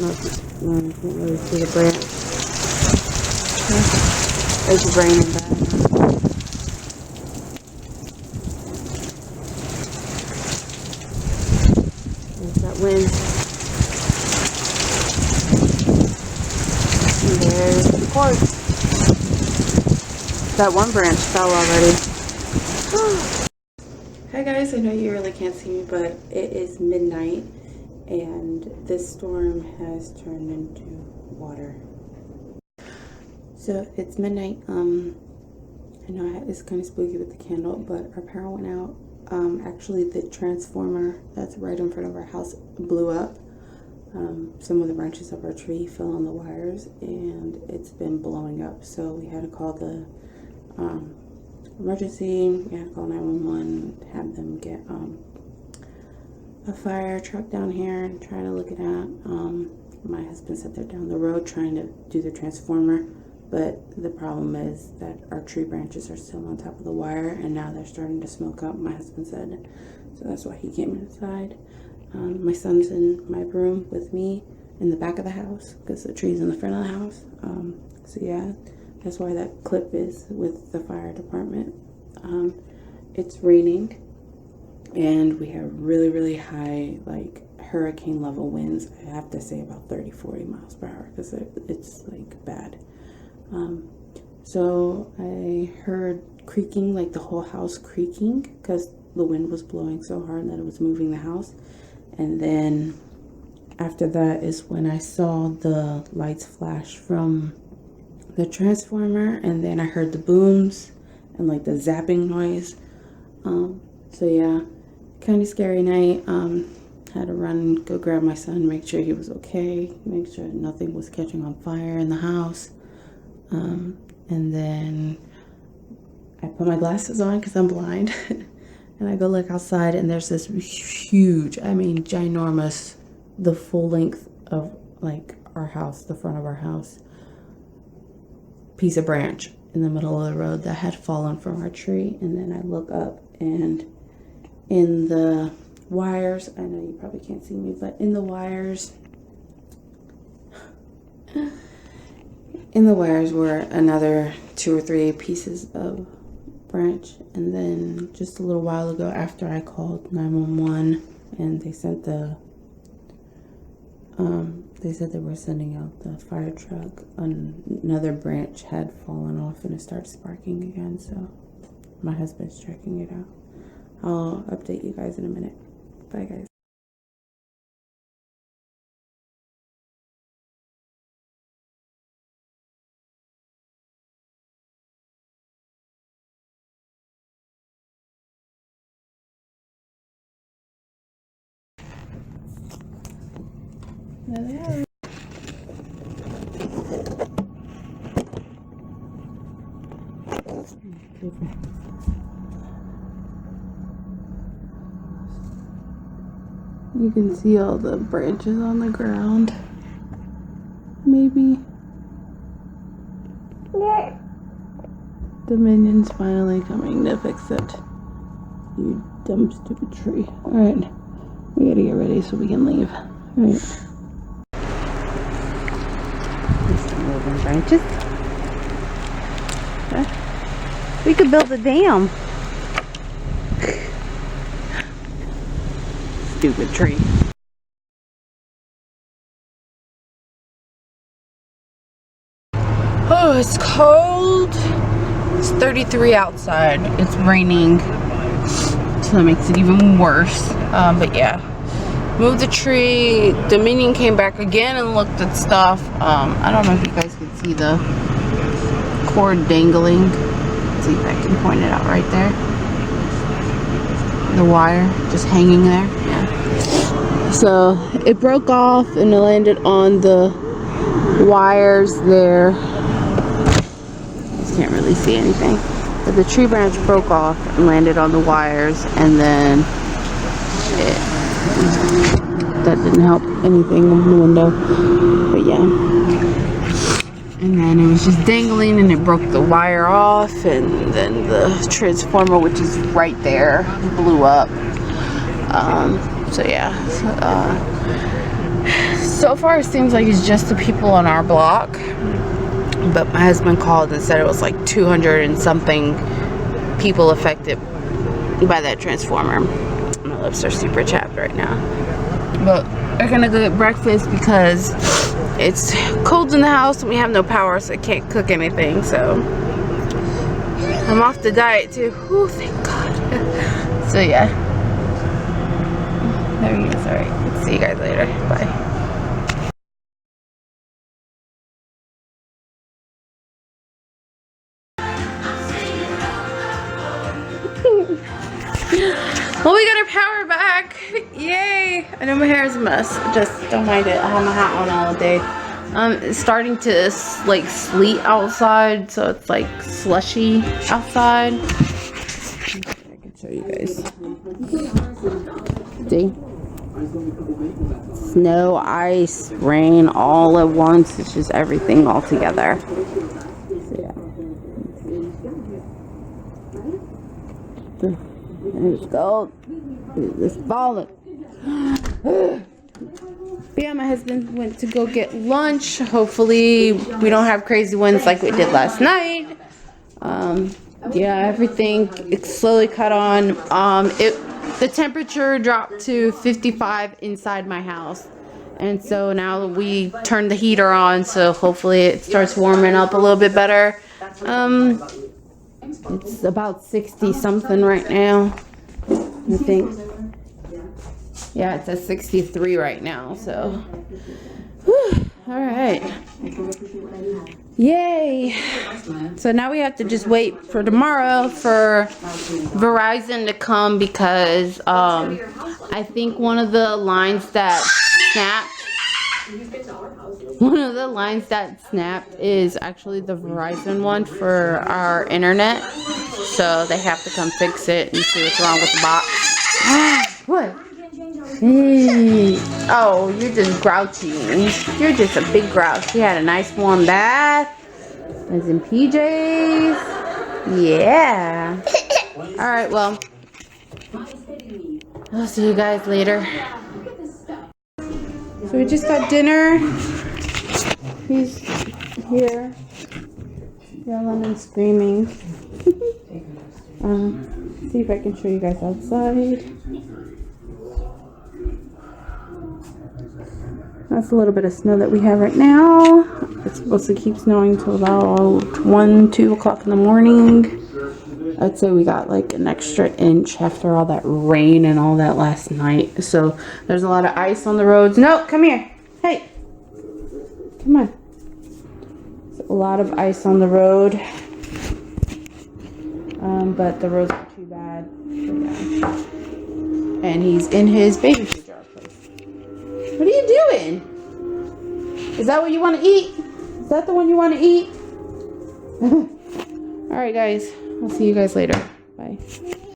know if you can't really see the branch. It's raining bad. There's that wind. And there's the cord. That one branch fell already. Hi guys, I know you really can't see me, but it is midnight and this storm has turned into water. So it's midnight. I know it's kind of spooky with the candle, but our power went out. Actually the transformer that's right in front of our house blew up. Some of the branches of our tree fell on the wires and it's been blowing up. So we had to call the emergency. We had to call 911, have them get a fire truck down here and try to look it at. My husband said they're down the road trying to do the transformer, but the problem is that our tree branches are still on top of the wire and now they're starting to smoke up, my husband said. So that's why he came inside. My son's in my room with me in the back of the house because the tree's in the front of the house. So yeah, that's why that clip is with the fire department. It's raining and we have really high, like hurricane level winds. I have to say about 30-40 miles per hour because it's like bad. So I heard creaking, like the whole house creaking because the wind was blowing so hard that it was moving the house. And then after that is when I saw the lights flash from the transformer, and then I heard the booms and like the zapping noise. So yeah, kind of scary night. Had to run, go grab my son, make sure he was okay, make sure nothing was catching on fire in the house. And then I put my glasses on because I'm blind. And I go look outside and there's this huge, I mean ginormous, the full length of like our house, the front of our house, piece of branch in the middle of the road that had fallen from our tree. And then I look up and in the wires, I know you probably can't see me, but in the wires were another 2 or 3 pieces of branch. And then just a little while ago, after I called 911 and they sent they said they were sending out the fire truck, another branch had fallen off and it started sparking again. So my husband's checking it out. I'll update you guys in a minute. Bye guys. Hello. You can see all the branches on the ground. Maybe. Yeah. The minion's finally coming to fix it. You dumb stupid tree. Alright. We gotta get ready so we can leave. Alright. Moving branches. We could build a dam. Stupid tree. Oh, it's cold. It's 33 outside. It's raining, so that makes it even worse. But yeah. Moved the tree. Dominion came back again and looked at stuff. I don't know if you guys can see the cord dangling. Let's see if I can point it out right there. The wire just hanging there. Yeah. So it broke off and it landed on the wires there. You just can't really see anything. But the tree branch broke off and landed on the wires, and then that didn't help anything in the window, but yeah. And then it was just dangling and it broke the wire off, and then the transformer, which is right there, blew up. So yeah, So far it seems like it's just the people on our block, but my husband called and said it was like 200 and something people affected by that transformer. My lips are super chapped right now, but we're gonna go get breakfast because it's cold in the house and we have no power, so I can't cook anything. So I'm off the diet too. Oh, thank God. So yeah, there he is. All right, see you guys later. Bye. Well, we got our power back. Yay. I know my hair is a mess. Just don't mind it. I have my hat on all day. It's starting to like sleet outside, so it's like slushy outside. I can show you guys. See? Snow, ice, rain all at once. It's just everything all together. So yeah. It's cold. It's falling. But yeah, my husband went to go get lunch. Hopefully we don't have crazy winds like we did last night. Yeah, everything it's slowly cut on. The temperature dropped to 55 inside my house, and so now we turned the heater on, so hopefully it starts warming up a little bit better. It's about 60 something right now, I think. Yeah, it's at 63 right now, so. Whew, all right. Yay. So now we have to just wait for tomorrow for Verizon to come because I think one of the lines that snapped is actually the Verizon one for our internet. So they have to come fix it and see what's wrong with the box. What? Hey. Oh, you're just grouchy. You're just a big grouch. You had a nice warm bath. Was in PJs. Yeah. Alright, well. I'll see you guys later. So we just got dinner. He's here. Yelling and screaming. See if I can show you guys outside. That's a little bit of snow that we have right now. It's supposed to keep snowing till about 1, 2 o'clock in the morning. I'd say we got like an extra inch after all that rain and all that last night. So there's a lot of ice on the roads. No, come here. Hey, come on. There's a lot of ice on the road. But the roads aren't too bad. And he's in his baby food jar place. What are you doing? Is that what you want to eat? Is that the one you want to eat? Alright guys, I'll see you guys later. Bye.